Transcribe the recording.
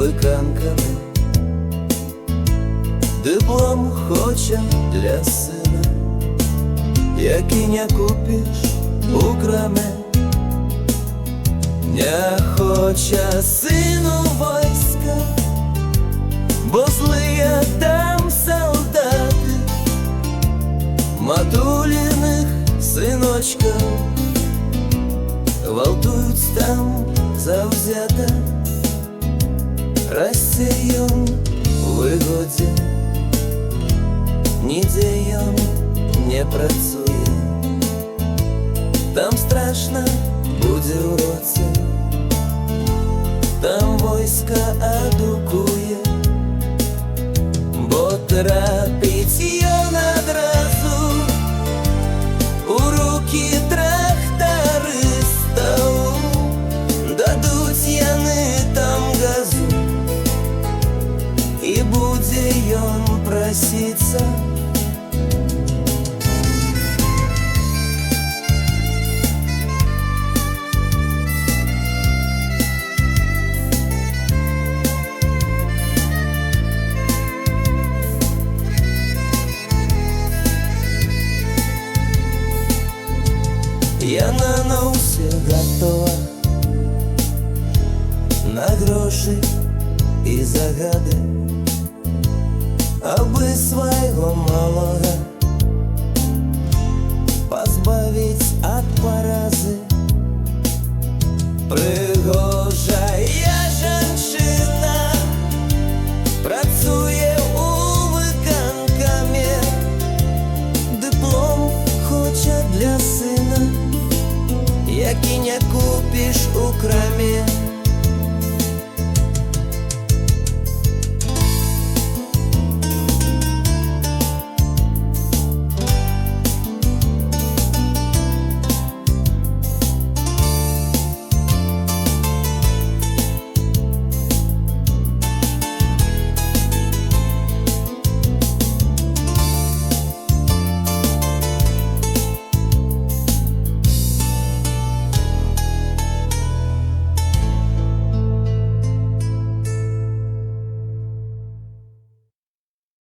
виканками. Диплом хоче для сина, який не купиш у крамі. Не хоче сину войска, бо злые там солдати, матулиних синочків гвалтують там завзято. Россия в вигоді, ніде ён не працює. Там страшно буде у році, там войска адукує, бо трапить ён адразу у руки трактаристаў. Дадуць яны там газу, і будзе ён прасіцца. Яна на ўсе гатова, на грошы і загады, абы свайго малага пазбавіць ад паразы. Прыгожая жанчына працуе у выканкамі. Дыплом хоча для сына, які не купиш у крамі.